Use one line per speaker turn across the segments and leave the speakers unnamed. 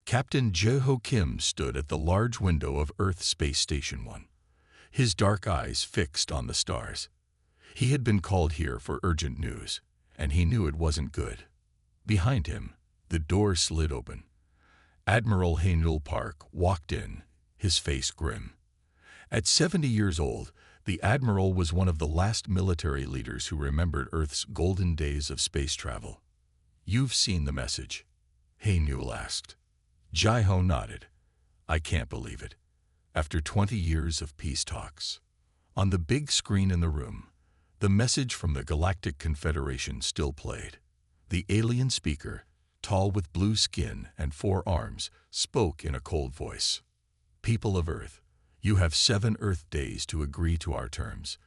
Captain Jeho Kim stood at the large window of Earth Space Station 1, his dark eyes fixed on the stars. He had been called here for urgent news, and he knew it wasn't good. Behind him, the door slid open. Admiral Haenul Park walked in, his face grim. At 70 years old, the Admiral was one of the last military leaders who remembered Earth's golden days of space travel. "You've seen the message?" Haenul asked. Jeho nodded. "I can't believe it. After 20 years of peace talks." On the big screen in the room, the message from the Galactic Confederation still played. The alien speaker, tall with blue skin and 4 arms, spoke in a cold voice. "People of Earth, you have 7 Earth days to agree to our terms.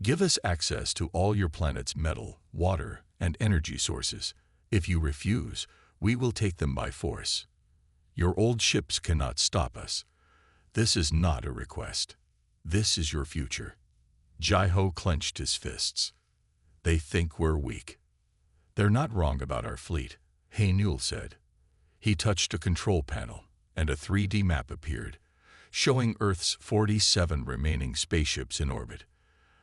Give us access to all your planet's metal, water, and energy sources. If you refuse, we will take them by force. Your old ships cannot stop us. This is not a request. This is your future." Jeho clenched his fists. "They think we're weak." "They're not wrong about our fleet," Haenul said. He touched a control panel, and a 3D map appeared, showing Earth's 47 remaining spaceships in orbit.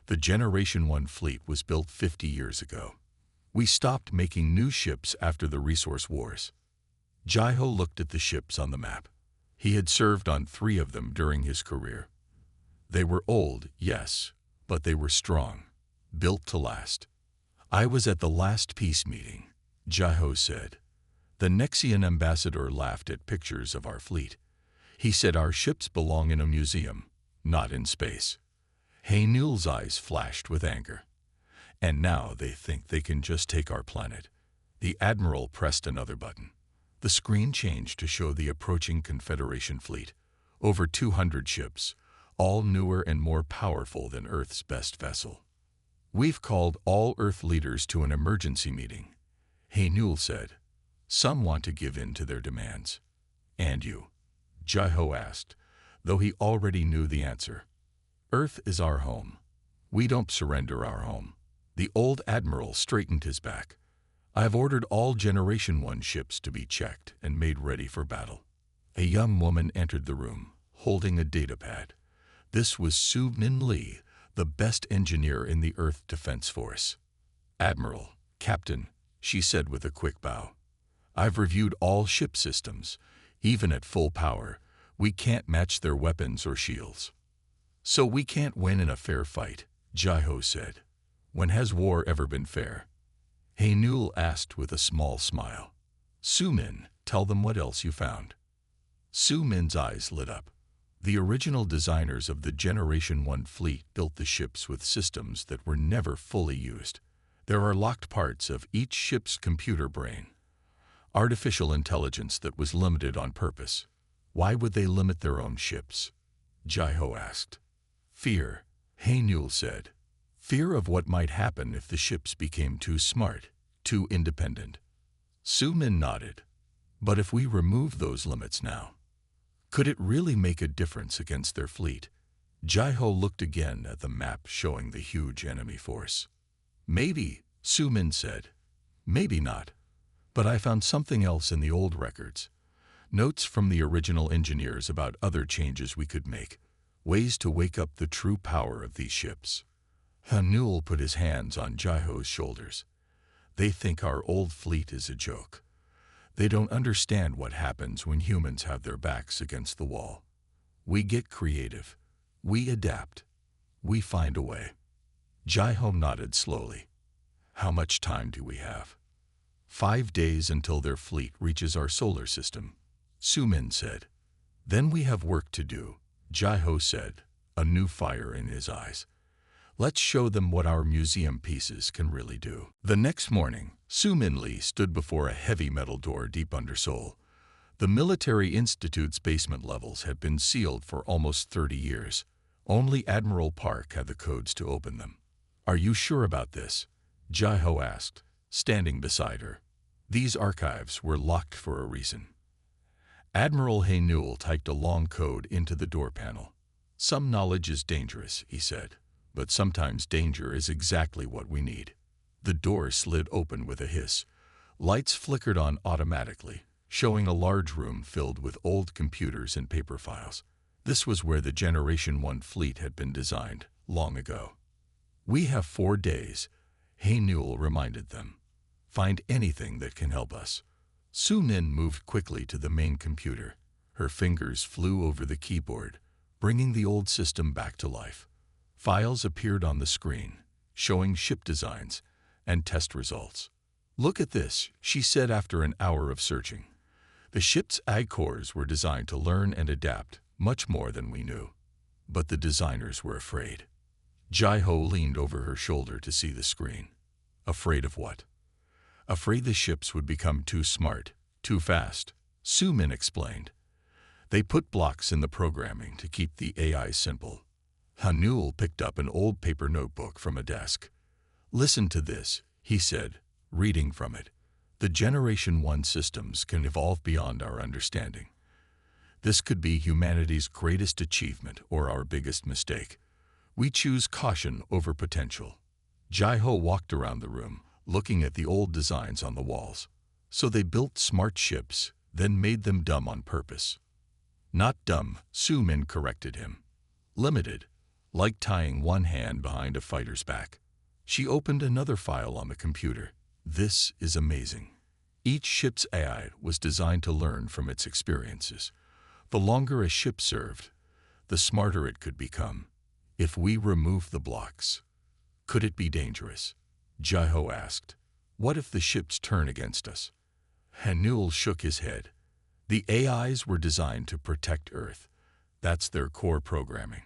The Generation 1 fleet was built 50 years ago. We stopped making new ships after the resource wars. Jeho looked at the ships on the map. He had served on 3 of them during his career. They were old, yes, but they were strong, built to last. "I was at the last peace meeting," Jeho said. The Nexian ambassador laughed at pictures of our fleet. He said our ships belong in a museum, not in space. Haenul's eyes flashed with anger. "And now they think they can just take our planet." The Admiral pressed another button. The screen changed to show the approaching Confederation fleet. Over 200 ships, all newer and more powerful than Earth's best vessel. "We've called all Earth leaders to an emergency meeting," Haenul said. "Some want to give in to their demands." "And you?" Jeho asked, though he already knew the answer. "Earth is our home. We don't surrender our home." The old Admiral straightened his back. "I have ordered all Generation 1 ships to be checked and made ready for battle." A young woman entered the room, holding a datapad. This was Soo-Min Lee, the best engineer in the Earth Defense Force. "Admiral, Captain," she said with a quick bow. "I've reviewed all ship systems. Even at full power, we can't match their weapons or shields." "So we can't win in a fair fight," Jeho said. "When has war ever been fair?" Haenul asked with a small smile. "Soo-Min, tell them what else you found." Soo-Min's eyes lit up. The original designers of the Generation 1 fleet built the ships with systems that were never fully used. There are locked parts of each ship's computer brain. Artificial intelligence that was limited on purpose. Why would they limit their own ships? Jeho asked. "Fear," Haenul said. "Fear of what might happen if the ships became too smart, too independent." Soo-Min nodded. "But if we remove those limits now, could it really make a difference against their fleet?" Jeho looked again at the map showing the huge enemy force. "Maybe," Soo-Min said. "Maybe not. But I found something else in the old records. Notes from the original engineers about other changes we could make. Ways to wake up the true power of these ships." Haenul put his hands on Jeho's shoulders. "They think our old fleet is a joke. They don't understand what happens when humans have their backs against the wall. We get creative. We adapt. We find a way." Jeho nodded slowly. "How much time do we have?" 5 days until their fleet reaches our solar system," Soo-Min said. "Then we have work to do," Jeho said, a new fire in his eyes. "Let's show them what our museum pieces can really do." The next morning, Soo-Min Lee stood before a heavy metal door deep under Seoul. The Military Institute's basement levels had been sealed for almost 30 years. Only Admiral Park had the codes to open them. "Are you sure about this?" Jeho asked, standing beside her. "These archives were locked for a reason." Admiral Haenul typed a long code into the door panel. "Some knowledge is dangerous," he said, "but sometimes danger is exactly what we need." The door slid open with a hiss. Lights flickered on automatically, showing a large room filled with old computers and paper files. This was where the Generation 1 fleet had been designed long ago. "We have 4 days," Hey Newell reminded them. "Find anything that can help us." Su Min moved quickly to the main computer. Her fingers flew over the keyboard, bringing the old system back to life. Files appeared on the screen, showing ship designs and test results. "Look at this," she said after an hour of searching. "The ship's AI cores were designed to learn and adapt much more than we knew." But the designers were afraid. Jai-Ho leaned over her shoulder to see the screen. Afraid of what? Afraid the ships would become too smart, too fast, Su Min explained. "They put blocks in the programming to keep the AI simple." Newell picked up an old paper notebook from a desk. "Listen to this," he said, reading from it. "The Generation 1 systems can evolve beyond our understanding. This could be humanity's greatest achievement or our biggest mistake. We choose caution over potential." Jai-Ho walked around the room, looking at the old designs on the walls. "So they built smart ships, then made them dumb on purpose." "Not dumb," Su Min corrected him. "Limited, like tying one hand behind a fighter's back." She opened another file on the computer. "This is amazing. Each ship's AI was designed to learn from its experiences. The longer a ship served, the smarter it could become. If we remove the blocks, could it be dangerous?" Jai-Ho asked. "What if the ships turn against us?" Newell shook his head. "The AIs were designed to protect Earth. That's their core programming.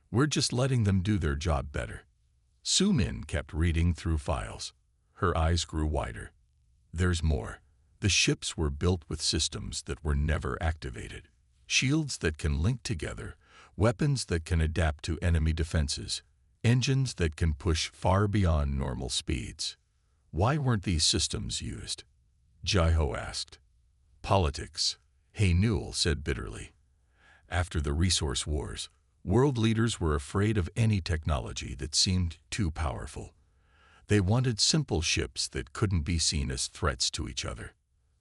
We're just letting them do their job better." Su Min kept reading through files. Her eyes grew wider. "There's more. The ships were built with systems that were never activated. Shields that can link together, weapons that can adapt to enemy defenses, engines that can push far beyond normal speeds." "Why weren't these systems used?" Jai-Ho asked. "Politics," Hey Newell said bitterly. "After the resource wars, world leaders were afraid of any technology that seemed too powerful. They wanted simple ships that couldn't be seen as threats to each other."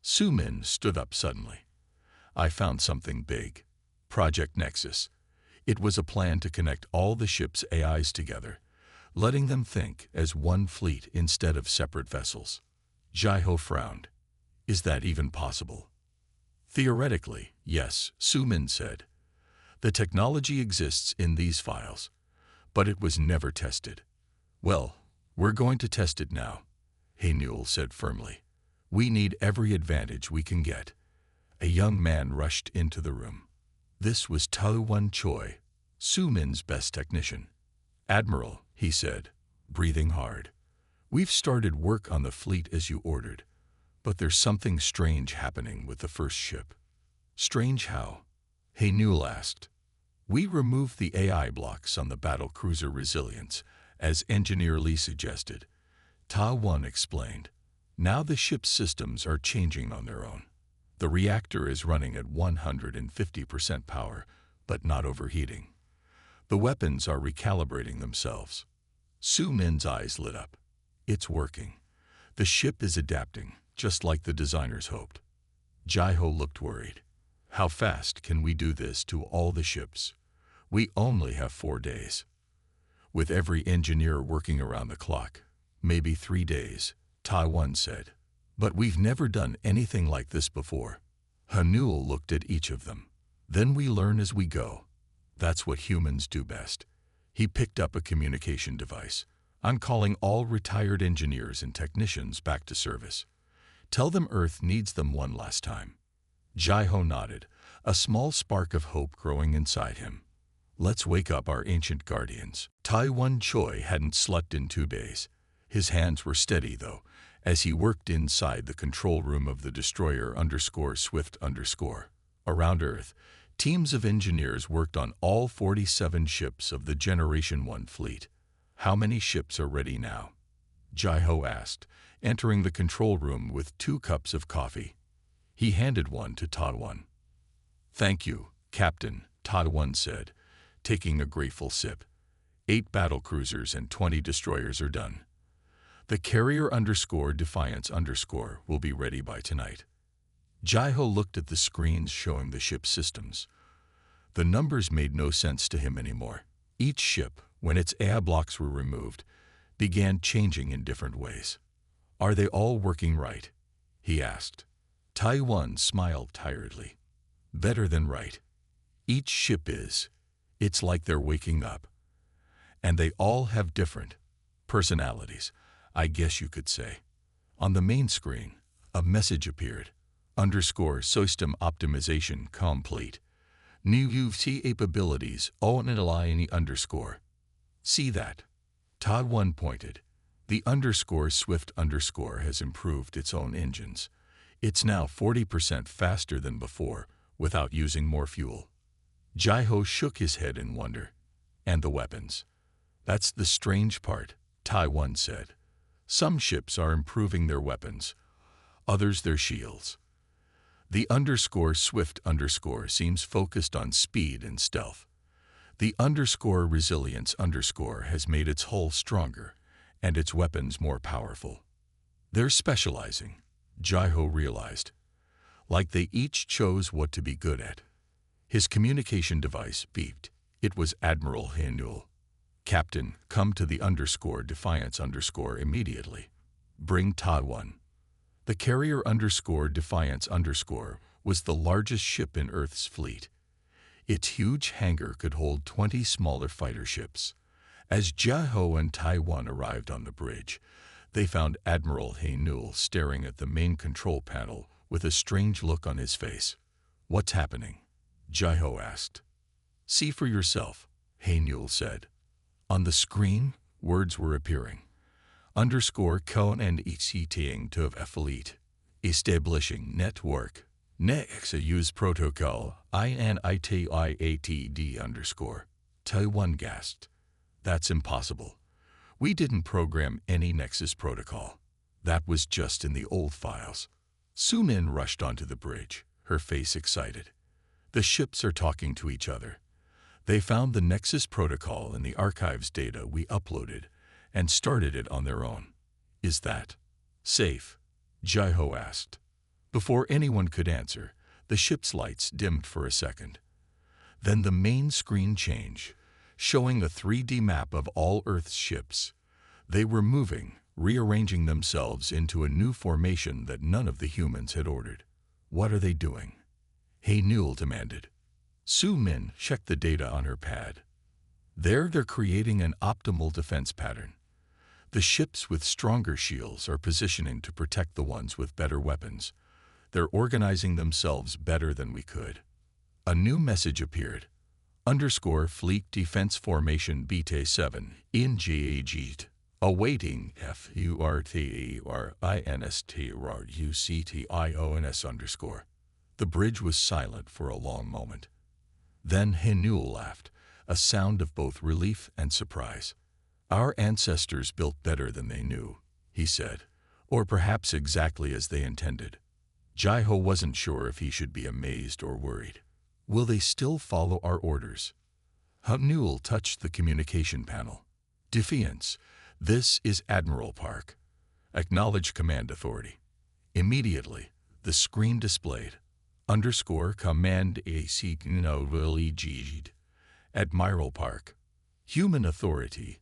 Su Min stood up suddenly. "I found something big. Project Nexus. It was a plan to connect all the ship's AIs together, letting them think as one fleet instead of separate vessels." Jai-Ho frowned. "Is that even possible?" "Theoretically, yes," Su Min said. "The technology exists in these files, but it was never tested." "Well, we're going to test it now," Hey Newell said firmly. "We need every advantage we can get." A young man rushed into the room. This was Ta-1 Choi, Su Min's best technician. "Admiral," he said, breathing hard, "we've started work on the fleet as you ordered, but there's something strange happening with the first ship." "Strange how?" Hey Newell asked. "We removed the AI blocks on the battlecruiser Resilience, as Engineer Lee suggested," Ta-1 explained. "Now the ship's systems are changing on their own. The reactor is running at 150% power, but not overheating. The weapons are recalibrating themselves." Su Min's eyes lit up. "It's working. The ship is adapting, just like the designers hoped." Jai-Ho looked worried. "How fast can we do this to all the ships? We only have 4 days." "With every engineer working around the clock, maybe 3 days," Ta-1 said. "But we've never done anything like this before." Newell looked at each of them. "Then we learn as we go. That's what humans do best." He picked up a communication device. "I'm calling all retired engineers and technicians back to service. Tell them Earth needs them one last time." Jai-Ho nodded, a small spark of hope growing inside him. "Let's wake up our ancient guardians." Ta-1 Choi hadn't slept in 2 days. His hands were steady, though, as he worked inside the control room of the destroyer_Swift_. Around Earth, teams of engineers worked on all 47 ships of the Generation 1 fleet. "How many ships are ready now?" Jai-Ho asked, entering the control room with 2 cups of coffee. He handed one to Ta-1. "Thank you, Captain," Ta-1 said, taking a grateful sip. 8 battlecruisers and 20 destroyers are done. The carrier_Defiance_ will be ready by tonight." Jaiho looked at the screens showing the ship's systems. The numbers made no sense to him anymore. Each ship, when its AI blocks were removed, began changing in different ways. "Are they all working right?" he asked. Taiwan smiled tiredly. "Better than right. Each ship is. It's like they're waking up. And they all have different personalities, I guess you could say." On the main screen, a message appeared. _System optimization complete. New UV capabilities _. See that? Taiwan pointed. The _Swift has improved its own engines. It's now 40% faster than before without using more fuel. Jaiho shook his head in wonder. "And the weapons?" "That's the strange part," Taiwan said. "Some ships are improving their weapons, others their shields. The _Swift seems focused on speed and stealth. The _Resilience has made its hull stronger and its weapons more powerful. They're specializing," Jaiho realized. "Like they each chose what to be good at." His communication device beeped. It was Admiral Haenul. "Captain, come to the _Defiance immediately. Bring Taiwan." The carrier _Defiance was the largest ship in Earth's fleet. Its huge hangar could hold 20 smaller fighter ships. As Jaiho and Taiwan arrived on the bridge, they found Admiral Haenul staring at the main control panel with a strange look on his face. "What's happening?" Jaiho asked. "See for yourself," Haenul said. On the screen, words were appearing. _Cone and exciting to fleet. Establishing network. Next use protocol INITIATD_. Taiwan gasped. "That's impossible. We didn't program any Nexus protocol. That was just in the old files." Sumin rushed onto the bridge, her face excited. "The ships are talking to each other. They found the Nexus protocol in the archives data we uploaded and started it on their own." "Is that safe?" Jaiho asked. Before anyone could answer, the ship's lights dimmed for a second. Then the main screen changed, showing a 3D map of all Earth's ships. They were moving, rearranging themselves into a new formation that none of the humans had ordered. "What are they doing?" Haenul demanded. Su Min checked the data on her pad. They're creating an optimal defense pattern. The ships with stronger shields are positioning to protect the ones with better weapons. They're organizing themselves better than we could." A new message appeared. _Fleet Defense Formation BT7 engaged. Awaiting FURTERINSTRUCTIONS_. The bridge was silent for a long moment. Then Haenul laughed, a sound of both relief and surprise. "Our ancestors built better than they knew," he said, "or perhaps exactly as they intended." Jaiho wasn't sure if he should be amazed or worried. "Will they still follow our orders?" Haenul touched the communication panel. "Defiance, this is Admiral Park. Acknowledge command authority." Immediately, the screen displayed _command AC Admiral Park. Human authority,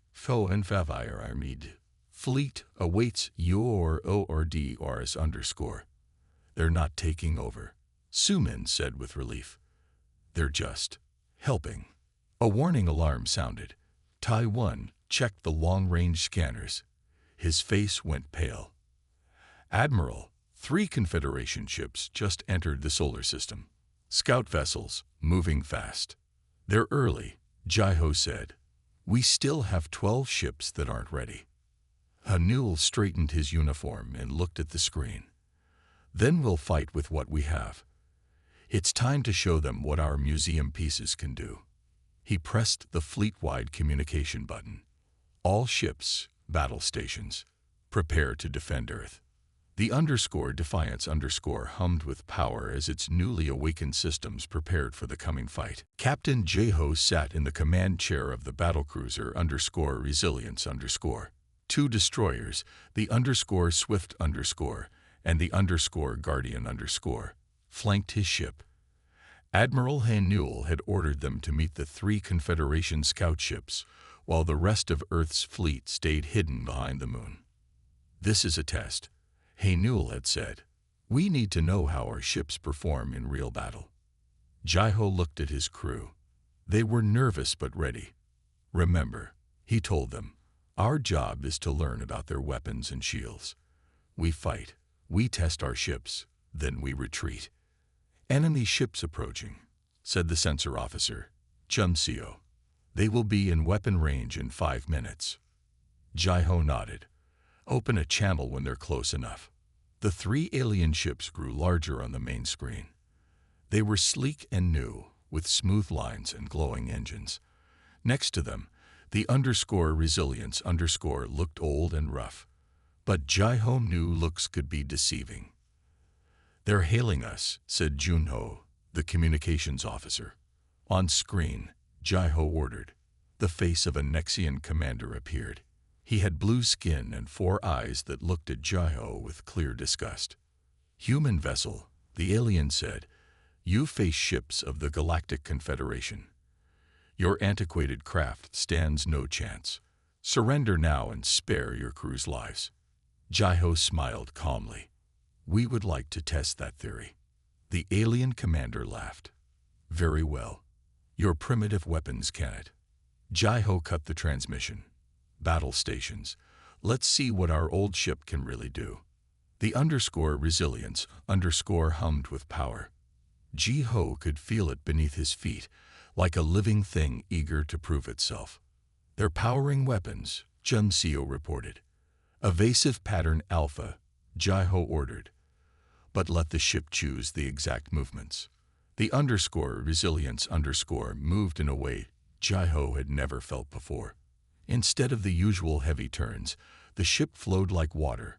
Fleet awaits your orders. "They're not taking over," Sumin said with relief. "They're just helping." A warning alarm sounded. Taiwan checked the long-range scanners. His face went pale. "Admiral, 3 Confederation ships just entered the solar system. Scout vessels, moving fast." "They're early," Jaiho said. "We still have 12 ships that aren't ready." Haenul straightened his uniform and looked at the screen. "Then we'll fight with what we have. It's time to show them what our museum pieces can do." He pressed the fleet-wide communication button. "All ships, battle stations, prepare to defend Earth." The _Defiance hummed with power as its newly awakened systems prepared for the coming fight. Captain Jaiho sat in the command chair of the battlecruiser _Resilience. 2 destroyers, the _Swift and the _Guardian. flanked his ship. Admiral Newell had ordered them to meet the 3 Confederation scout ships, while the rest of Earth's fleet stayed hidden behind the moon. "This is a test," Newell had said. "We need to know how our ships perform in real battle." Jai-Ho looked at his crew. They were nervous but ready. "Remember," he told them, "our job is to learn about their weapons and shields. We fight, we test our ships, then we retreat." "Enemy ships approaching," said the sensor officer, Chum-Seo. "They will be in weapon range in 5 minutes." Jai-Ho nodded. "Open a channel when they're close enough." The 3 alien ships grew larger on the main screen. They were sleek and new, with smooth lines and glowing engines. Next to them, the _Resilience_ looked old and rough. But Jai-Ho knew looks could be deceiving. "They're hailing us," said Junho, the communications officer. On screen, Jai-Ho ordered. The face of a Nexian commander appeared. He had blue skin and 4 eyes that looked at Jai-Ho with clear disgust. "Human vessel," the alien said, "you face ships of the Galactic Confederation. Your antiquated craft stands no chance. Surrender now and spare your crew's lives." Jai-Ho smiled calmly. "We would like to test that theory." The alien commander laughed. "Very well. Your primitive weapons can it." Jai-Ho cut the transmission. "Battle stations. Let's see what our old ship can really do." The _Resilience_ hummed with power. Jai-Ho could feel it beneath his feet, like a living thing eager to prove itself. "They're powering weapons," Chum-Seo reported. "Evasive pattern Alpha," Jai-Ho ordered. "But let the ship choose the exact movements." The _Resilience_ moved in a way Jai-Ho had never felt before. Instead of the usual heavy turns, the ship flowed like water,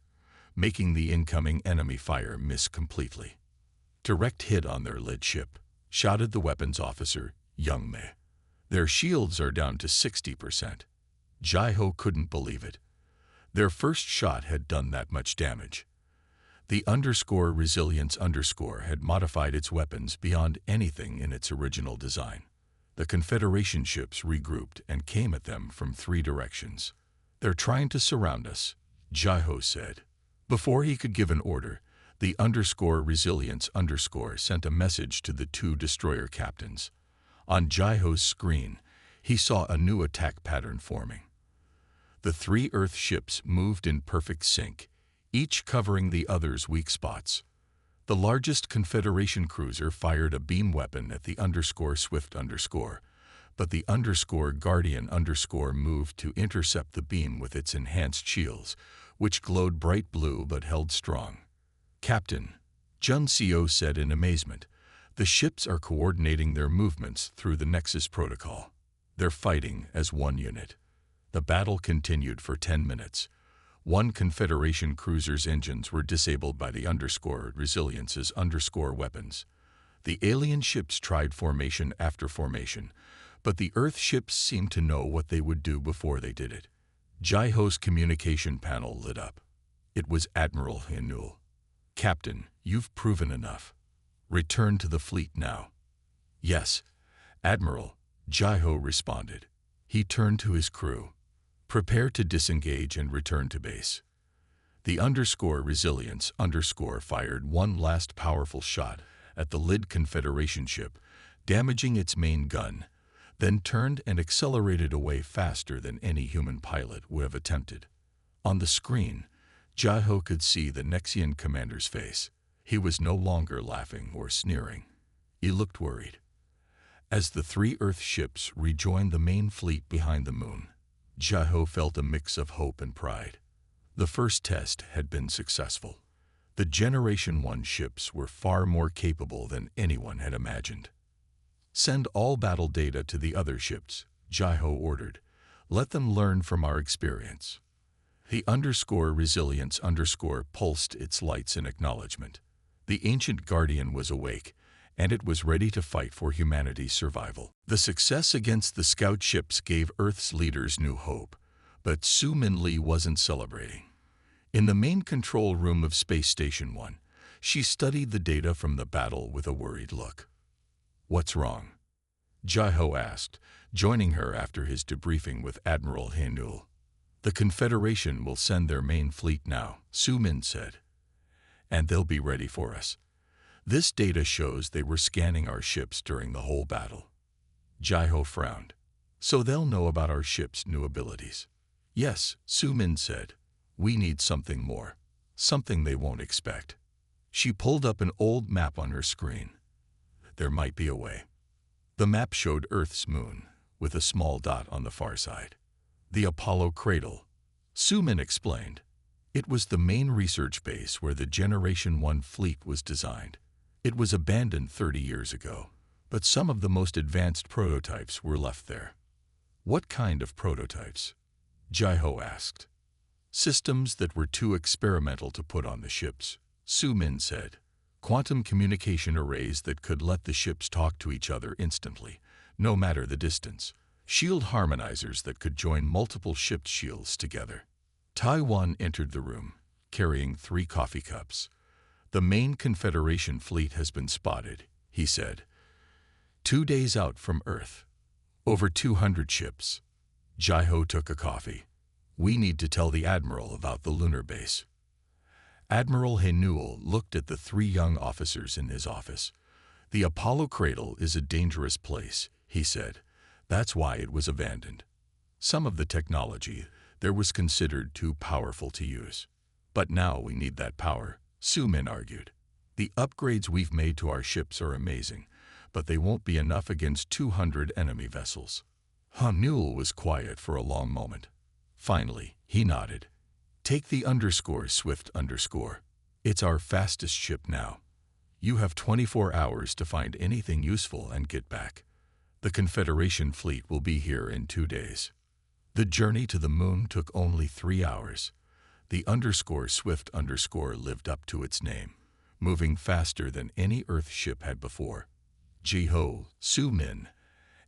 making the incoming enemy fire miss completely. "Direct hit on their lead ship," shouted the weapons officer, Young-Mei. "Their shields are down to 60%. Jai-Ho couldn't believe it. Their first shot had done that much damage. The _Resilience_ had modified its weapons beyond anything in its original design. The Confederation ships regrouped and came at them from 3 directions. "They're trying to surround us," Jai-Ho said. Before he could give an order, the _Resilience_ sent a message to the 2 destroyer captains. On Jai-Ho's screen, he saw a new attack pattern forming. The 3 Earth ships moved in perfect sync, each covering the other's weak spots. The largest Confederation cruiser fired a beam weapon at the _Swift_, but the _Guardian_ moved to intercept the beam with its enhanced shields, which glowed bright blue but held strong. "Captain," Chum-Seo said in amazement, "the ships are coordinating their movements through the Nexus protocol. They're fighting as one unit." The battle continued for 10 minutes. 1 Confederation cruiser's engines were disabled by the Resilience's weapons. The alien ships tried formation after formation, but the Earth ships seemed to know what they would do before they did it. Jai-Ho's communication panel lit up. It was Admiral Newell. "Captain, you've proven enough. Return to the fleet now." "Yes, Admiral," Jai-Ho responded. He turned to his crew. "Prepare to disengage and return to base." The Resilience fired one last powerful shot at the Lid Confederation ship, damaging its main gun, then turned and accelerated away faster than any human pilot would have attempted. On the screen, Jai-Ho could see the Nexian commander's face. He was no longer laughing or sneering. He looked worried. As the 3 Earth ships rejoined the main fleet behind the moon, Jai-Ho felt a mix of hope and pride. The first test had been successful. The Generation 1 ships were far more capable than anyone had imagined. "Send all battle data to the other ships," Jai-Ho ordered. "Let them learn from our experience." The Resilience pulsed its lights in acknowledgement. The ancient Guardian was awake, and it was ready to fight for humanity's survival. The success against the scout ships gave Earth's leaders new hope, but Su Min Lee wasn't celebrating. In the main control room of Space Station 1, She studied the data from the battle with a worried look. "What's wrong?" Jai-Ho asked, joining her after his debriefing with Admiral Haenul. "The Confederation will send their main fleet now," Su-min said. "And they'll be ready for us. This data shows they were scanning our ships during the whole battle." Jai-Ho frowned. "So they'll know about our ship's new abilities." "Yes," Su-min said. "We need something more. Something they won't expect." She pulled up an old map on her screen. There might be a way. The map showed Earth's moon, with a small dot on the far side. "The Apollo Cradle," Su-min explained. "It was the main research base where the Generation 1 fleet was designed. It was abandoned 30 years ago, but some of the most advanced prototypes were left there." "What kind of prototypes?" Jai-Ho asked. "Systems that were too experimental to put on the ships," Su-min said. "Quantum communication arrays that could let the ships talk to each other instantly, no matter the distance. Shield harmonizers that could join multiple ship shields together." Taiwan entered the room, carrying 3 coffee cups. "The main Confederation fleet has been spotted," he said. 2 days out from Earth. Over 200 ships. Jai-Ho took a coffee. "We need to tell the Admiral about the lunar base." Admiral Haenul looked at the 3 young officers in his office. "The Apollo Cradle is a dangerous place," he said. "That's why it was abandoned. Some of the technology there was considered too powerful to use. But now we need that power," Su-min argued. "The upgrades we've made to our ships are amazing, but they won't be enough against 200 enemy vessels." Haenul was quiet for a long moment. Finally, he nodded. "Take the _Swift_. It's our fastest ship now. You have 24 hours to find anything useful and get back. The Confederation fleet will be here in 2 days." The journey to the moon took only 3 hours. The _Swift_ lived up to its name, moving faster than any Earth ship had before. Jai-Ho, Su-min,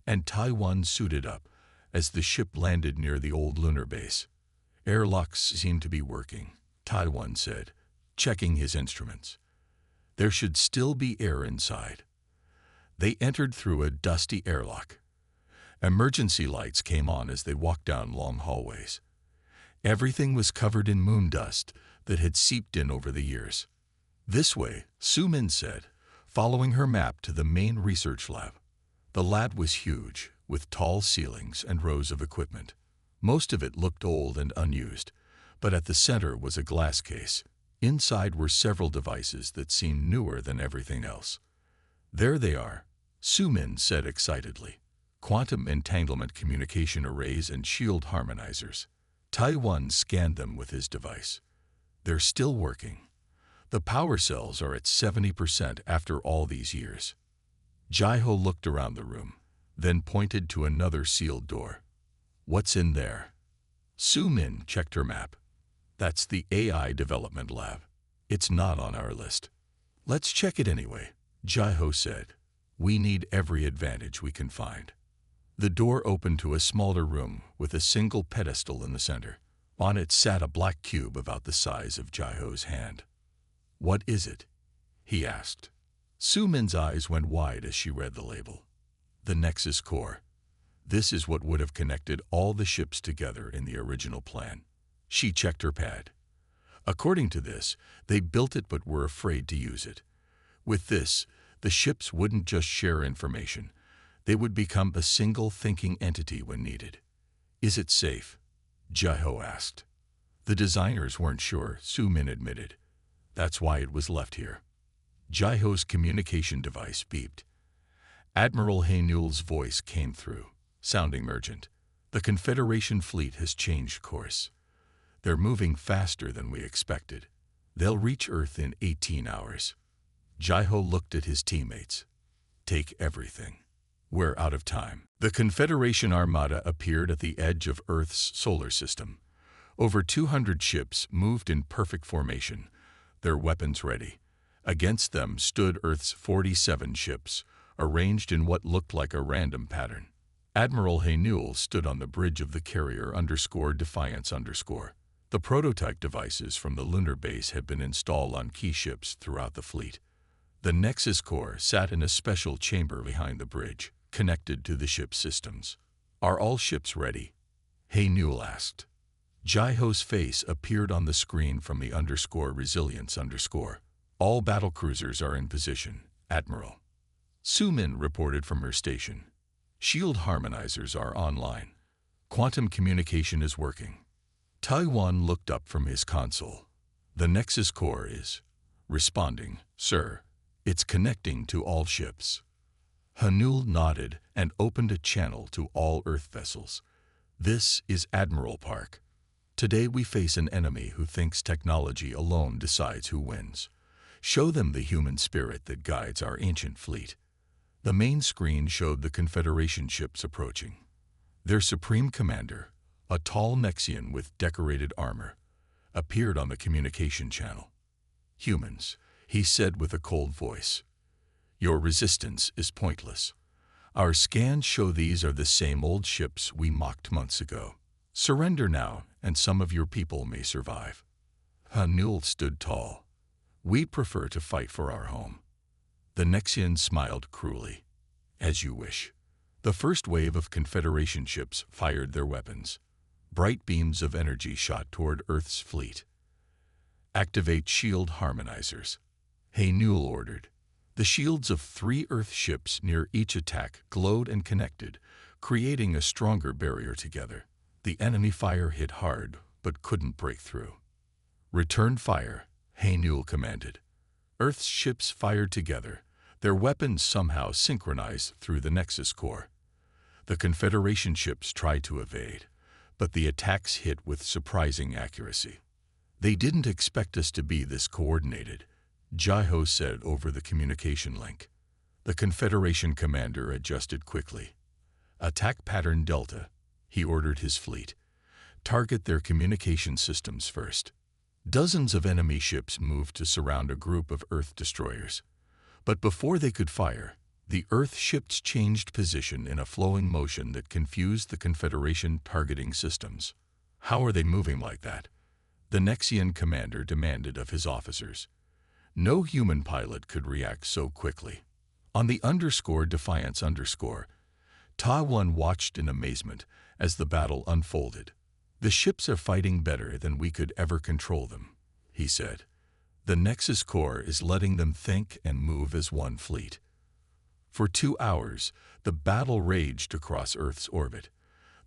and Taiwan suited up as the ship landed near the old lunar base. "Airlocks seem to be working," Taiwan said, checking his instruments. "There should still be air inside." They entered through a dusty airlock. Emergency lights came on as they walked down long hallways. Everything was covered in moon dust that had seeped in over the years. "This way," Su-min said, following her map to the main research lab. The lab was huge, with tall ceilings and rows of equipment. Most of it looked old and unused, but at the center was a glass case. Inside were several devices that seemed newer than everything else. "There they are," Su-min said excitedly. "Quantum entanglement communication arrays and shield harmonizers." Taiwan scanned them with his device. "They're still working. The power cells are at 70% after all these years." Jai-Ho looked around the room, then pointed to another sealed door. "What's in there?" Su-min checked her map. "That's the AI development lab. It's not on our list." "Let's check it anyway," Jai-Ho said. "We need every advantage we can find." The door opened to a smaller room with a single pedestal in the center. On it sat a black cube about the size of Jai-Ho's hand. "What is it?" he asked. Su-min's eyes went wide as she read the label. "The Nexus Core. This is what would have connected all the ships together in the original plan." She checked her pad. "According to this, they built it but were afraid to use it. With this, the ships wouldn't just share information. They would become a single thinking entity when needed." "Is it safe?" Jai-Ho asked. "The designers weren't sure," Su-min admitted. "That's why it was left here." Jai-Ho's communication device beeped. Admiral Haenul's voice came through, sounding urgent. "The Confederation fleet has changed course. They're moving faster than we expected. They'll reach Earth in 18 hours. Jai-Ho looked at his teammates. "Take everything. We're out of time." The Confederation Armada appeared at the edge of Earth's solar system. Over 200 ships moved in perfect formation, their weapons ready. Against them stood Earth's 47 ships, arranged in what looked like a random pattern. Admiral Haenul stood on the bridge of the carrier _Defiance_. The prototype devices from the lunar base had been installed on key ships throughout the fleet. The Nexus core sat in a special chamber behind the bridge, connected to the ship's systems. "Are all ships ready?" Newell asked. Jai-Ho's face appeared on the screen from the _resilience_. "All battlecruisers are in position, Admiral." Su-Min reported from her station. "Shield harmonizers are online. Quantum communication is working." Taiwan looked up from his console. "The Nexus core is responding, sir. It's connecting to all ships." Newell nodded and opened a channel to all Earth vessels. "This is Admiral Park. Today we face an enemy who thinks technology alone decides who wins. Show them the human spirit that guides our ancient fleet." The main screen showed the Confederation ships approaching. Their supreme commander, a tall Nexian with decorated armor, appeared on the communication channel. "Humans," he said with a cold voice, "your resistance is pointless. Our scans show these are the same old ships we mocked months ago. Surrender now, and some of your people may survive." Newell stood tall. "We prefer to fight for our home." The Nexian smiled cruelly. "As you wish." The first wave of Confederation ships fired their weapons. Bright beams of energy shot toward Earth's fleet. "Activate shield harmonizers," Newell ordered. The shields of 3 Earth ships near each attack glowed and connected, creating a stronger barrier together. The enemy fire hit hard, but couldn't break through. "Return fire," Newell commanded. Earth's ships fired together, their weapons somehow synchronized through the Nexus core. The Confederation ships tried to evade, but the attacks hit with surprising accuracy. "They didn't expect us to be this coordinated," Jai-Ho said over the communication link. The Confederation commander adjusted quickly. "Attack pattern Delta," he ordered his fleet. "Target their communication systems first." Dozens of enemy ships moved to surround a group of Earth destroyers. But before they could fire, the Earth ships changed position in a flowing motion that confused the Confederation targeting systems. "How are they moving like that?" the Nexian commander demanded of his officers. No human pilot could react so quickly. On the _Defiance_, Taiwan watched in amazement as the battle unfolded. "The ships are fighting better than we could ever control them," he said. "The Nexus core is letting them think and move as one fleet." For 2 hours, the battle raged across Earth's orbit.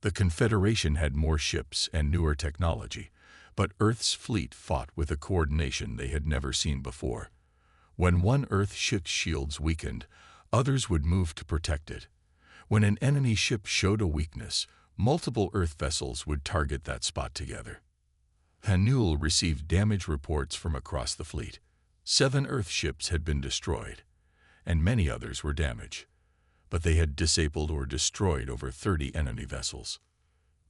The Confederation had more ships and newer technology, but Earth's fleet fought with a coordination they had never seen before. When one Earth ship's shields weakened, others would move to protect it. When an enemy ship showed a weakness, multiple Earth vessels would target that spot together. Newell received damage reports from across the fleet. 7 Earth ships had been destroyed, and many others were damaged, but they had disabled or destroyed over 30 enemy vessels.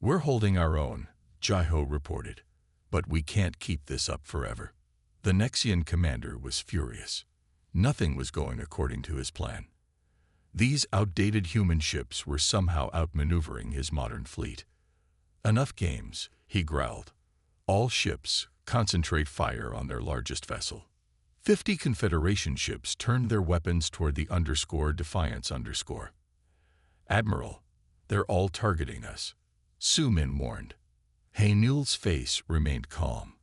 "We're holding our own," Jai-Ho reported, "but we can't keep this up forever." The Nexian commander was furious. Nothing was going according to his plan. These outdated human ships were somehow outmaneuvering his modern fleet. "Enough games," he growled. "All ships, concentrate fire on their largest vessel." 50 Confederation ships turned their weapons toward the _Defiance_. "Admiral, they're all targeting us," Su-Min warned. Newell's face remained calm.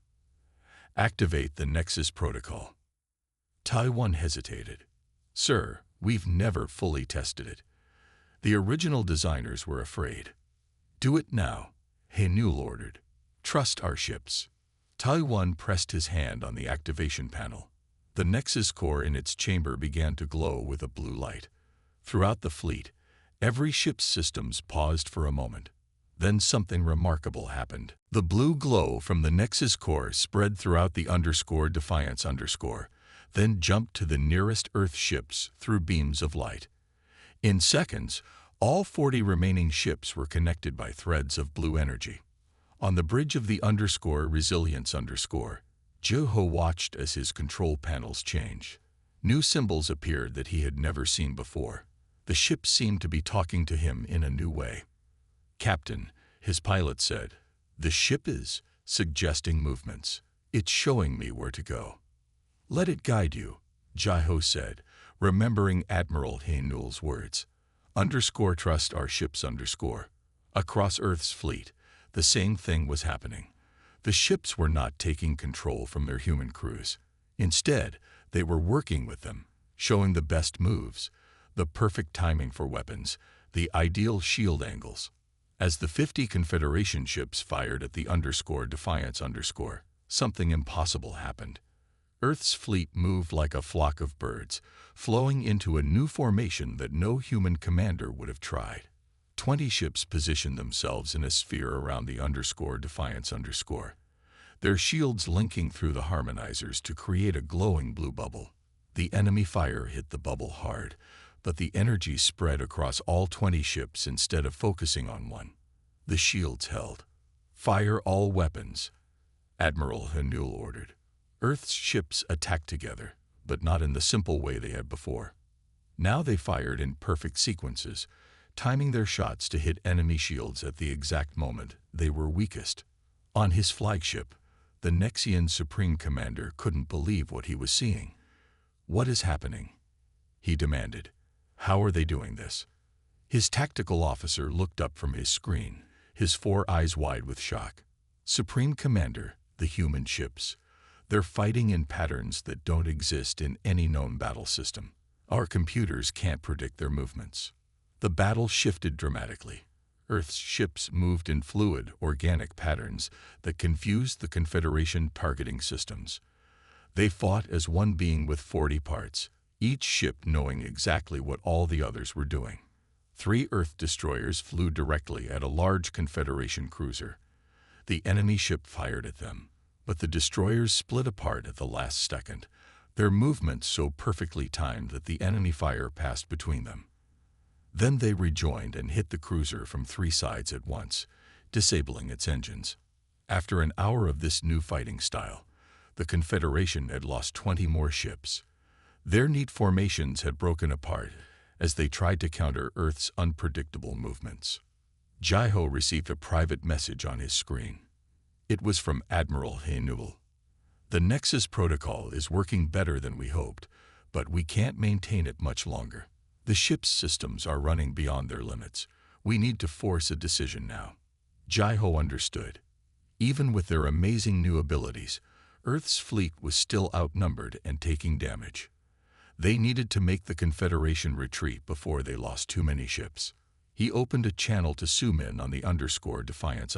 "Activate the Nexus protocol." Taiwan hesitated. "Sir, we've never fully tested it. The original designers were afraid." "Do it now," Newell ordered. "Trust our ships." Taiwan pressed his hand on the activation panel. The Nexus core in its chamber began to glow with a blue light. Throughout the fleet, every ship's systems paused for a moment. Then something remarkable happened. The blue glow from the Nexus core spread throughout the _Defiance_, then jumped to the nearest Earth ships through beams of light. In seconds, all 40 remaining ships were connected by threads of blue energy. On the bridge of the _Resilience_, Jai-Ho watched as his control panels changed. New symbols appeared that he had never seen before. The ship seemed to be talking to him in a new way. "Captain," his pilot said, "the ship is suggesting movements. It's showing me where to go. Let it guide you, Jai-Ho said, remembering Admiral Haenul's words. Trust our ships. Across Earth's fleet, the same thing was happening. The ships were not taking control from their human crews. Instead, they were working with them, showing the best moves, the perfect timing for weapons, the ideal shield angles. As the 50 Confederation ships fired at the Defiance, something impossible happened. Earth's fleet moved like a flock of birds, flowing into a new formation that no human commander would have tried. 20 ships positioned themselves in a sphere around the Defiance, their shields linking through the harmonizers to create a glowing blue bubble. The enemy fire hit the bubble hard, but the energy spread across all 20 ships instead of focusing on one. The shields held. Fire all weapons, Admiral Haenul ordered. Earth's ships attacked together, but not in the simple way they had before. Now they fired in perfect sequences, timing their shots to hit enemy shields at the exact moment they were weakest. On his flagship, the Nexian Supreme Commander couldn't believe what he was seeing. "What is happening?" he demanded. "How are they doing this?" His tactical officer looked up from his screen, his 4 eyes wide with shock. "Supreme Commander, the human ships. They're fighting in patterns that don't exist in any known battle system. Our computers can't predict their movements." The battle shifted dramatically. Earth's ships moved in fluid, organic patterns that confused the Confederation targeting systems. They fought as one being with 40 parts, each ship knowing exactly what all the others were doing. 3 Earth destroyers flew directly at a large Confederation cruiser. The enemy ship fired at them, but the destroyers split apart at the last second, their movements so perfectly timed that the enemy fire passed between them. Then they rejoined and hit the cruiser from 3 sides at once, disabling its engines. After an hour of this new fighting style, the Confederation had lost 20 more ships. Their neat formations had broken apart as they tried to counter Earth's unpredictable movements. Jai-Ho received a private message on his screen. It was from Admiral Haenul. "The Nexus protocol is working better than we hoped, but we can't maintain it much longer. The ship's systems are running beyond their limits. We need to force a decision now." Jai-Ho understood. Even with their amazing new abilities, Earth's fleet was still outnumbered and taking damage. They needed to make the Confederation retreat before they lost too many ships. He opened a channel to Su-Min on the Defiance.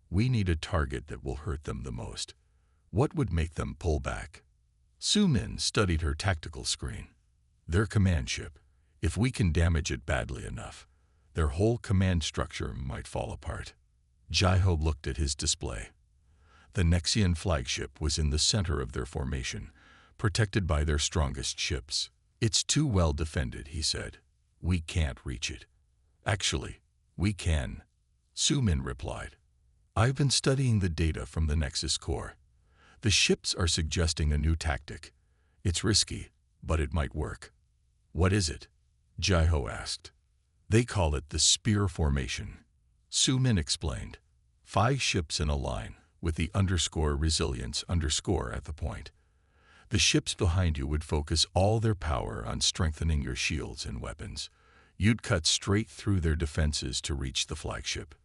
"We need a target that will hurt them the most. What would make them pull back?" Su-Min studied her tactical screen. "Their command ship. If we can damage it badly enough, their whole command structure might fall apart." Jai-Ho looked at his display. The Nexian flagship was in the center of their formation, protected by their strongest ships. "It's too well defended," he said. "We can't reach it." "Actually, we can," Su-Min replied. "I've been studying the data from the Nexus core. The ships are suggesting a new tactic. It's risky, but it might work." "What is it?" Jai-Ho asked. "They call it the spear formation," Su-Min explained. 5 ships in a line, with the Resilience at the point. The ships behind you would focus all their power on strengthening your shields and weapons. You'd cut straight through their defenses to reach the flagship.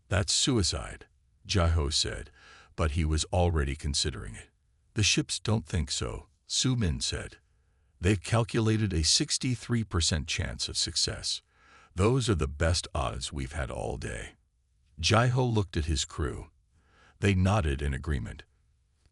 "That's suicide," Jai-Ho said, but he was already considering it. "The ships don't think so," Su-Min said. "They've calculated a 63% chance of success. Those are the best odds we've had all day." Jai-Ho looked at his crew. They nodded in agreement.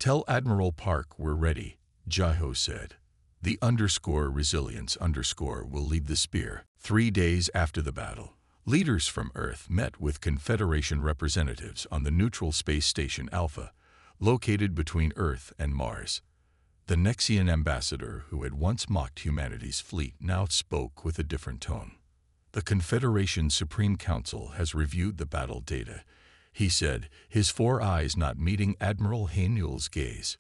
"Tell Admiral Park we're ready," Jai-Ho said. "The Resilience will lead the spear." 3 days after the battle, leaders from Earth met with Confederation representatives on the neutral space station Alpha, located between Earth and Mars. The Nexian ambassador, who had once mocked humanity's fleet, now spoke with a different tone. "The Confederation Supreme Council has reviewed the battle data," he said, his 4 eyes not meeting Admiral Haenul's gaze.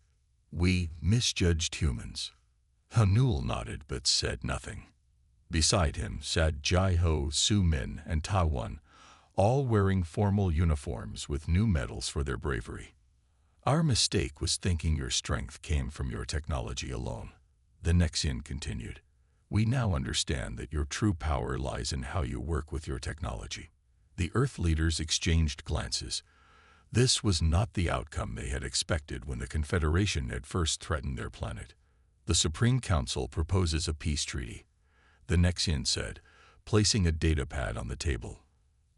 "We misjudged humans." Haenul nodded but said nothing. Beside him sat Jai-Ho, Su-Min, and Ta-Wan, all wearing formal uniforms with new medals for their bravery. Our mistake was thinking your strength came from your technology alone. The Nexian continued. We now understand that your true power lies in how you work with your technology. The Earth leaders exchanged glances. This was not the outcome they had expected when the Confederation had first threatened their planet. The Supreme Council proposes a peace treaty, the Nexian said, placing a datapad on the table.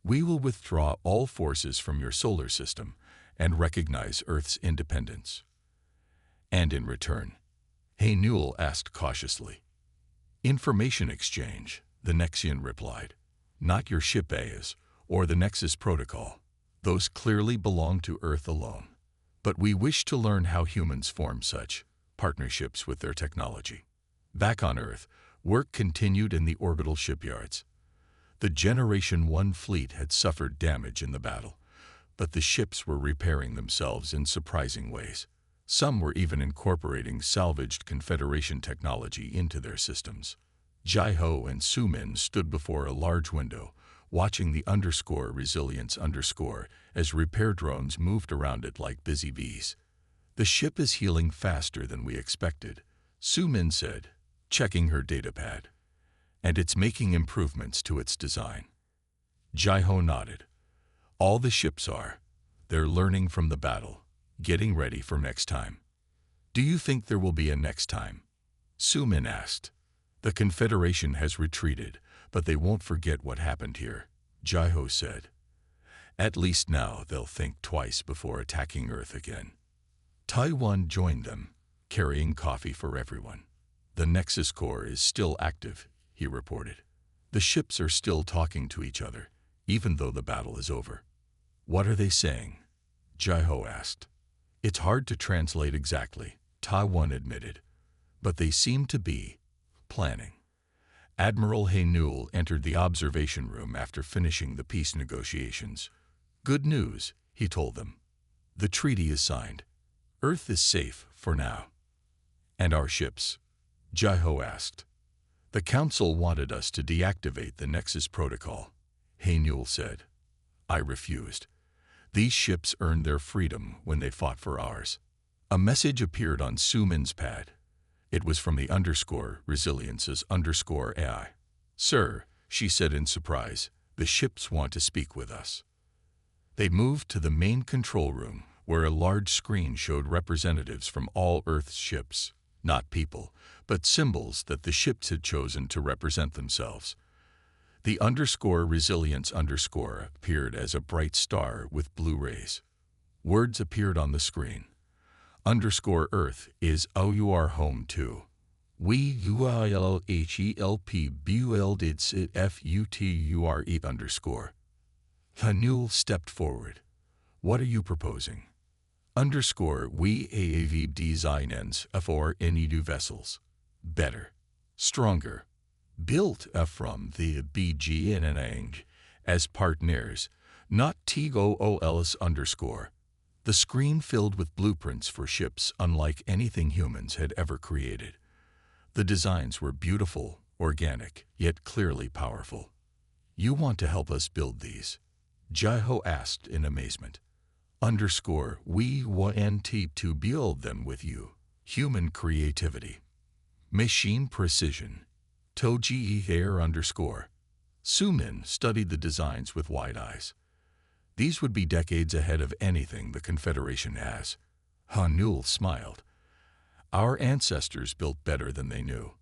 We will withdraw all forces from your solar system and recognize Earth's independence. And in return, Newell asked cautiously. Information exchange, the Nexian replied. Not your ship AIs or the Nexus Protocol. Those clearly belong to Earth alone. But we wish to learn how humans form such partnerships with their technology. Back on Earth, work continued in the orbital shipyards. The Generation 1 fleet had suffered damage in the battle, but the ships were repairing themselves in surprising ways. Some were even incorporating salvaged Confederation technology into their systems. Jai-Ho and Su-Min stood before a large window, watching the _resilience_ as repair drones moved around it like busy bees. The ship is healing faster than we expected, Su-Min said, checking her datapad. And it's making improvements to its design. Jai-Ho nodded. All the ships are. They're learning from the battle, getting ready for next time. Do you think there will be a next time? Su-Min asked. The Confederation has retreated, but they won't forget what happened here, Jai-Ho said. At least now they'll think twice before attacking Earth again. Taiwan joined them, carrying coffee for everyone. The Nexus Core is still active, he reported. The ships are still talking to each other, even though the battle is over. What are they saying? Jai-Ho asked. It's hard to translate exactly, Taiwan admitted, but they seem to be planning. Admiral Newell entered the observation room after finishing the peace negotiations. Good news, he told them. The treaty is signed. Earth is safe for now. And our ships? Jai-Ho asked. The Council wanted us to deactivate the Nexus Protocol, Newell said. I refused. These ships earned their freedom when they fought for ours. A message appeared on Su-Min's pad. It was from the _resilience's _AI. Sir, she said in surprise, the ships want to speak with us. They moved to the main control room, where a large screen showed representatives from all Earth's ships, not people, but symbols that the ships had chosen to represent themselves. The _resilience_ appeared as a bright star with blue rays. Words appeared on the screen. _Earth is our home too. We UILHELPBULDIDSITFUTURE_. Newell stepped forward. What are you proposing? We AAV designs for any new vessels. Better. Stronger. Built from the BGNNANG as partners, not TGOOLS_. The screen filled with blueprints for ships unlike anything humans had ever created. The designs were beautiful, organic, yet clearly powerful. You want to help us build these? Jai-Ho asked in amazement. We want to build them with you. Human creativity. Machine precision. Toji Air _ Su-Min studied the designs with wide eyes. These would be decades ahead of anything the Confederation has. Newell smiled. Our ancestors built better than they knew.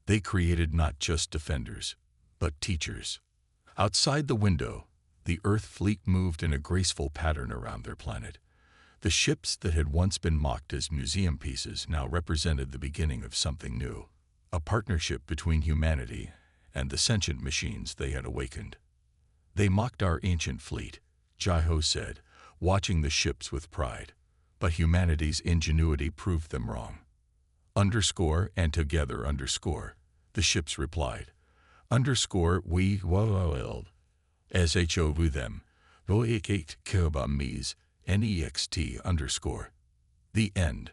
They created not just defenders, but teachers. Outside the window, the Earth fleet moved in a graceful pattern around their planet. The ships that had once been mocked as museum pieces now represented the beginning of something new, a partnership between humanity and the sentient machines they had awakened. They mocked our ancient fleet, Jai-Ho said, watching the ships with pride. But humanity's ingenuity proved them wrong. And together the ships replied. We will SHO them. Voikate Kirba Mies NEXT _. The end.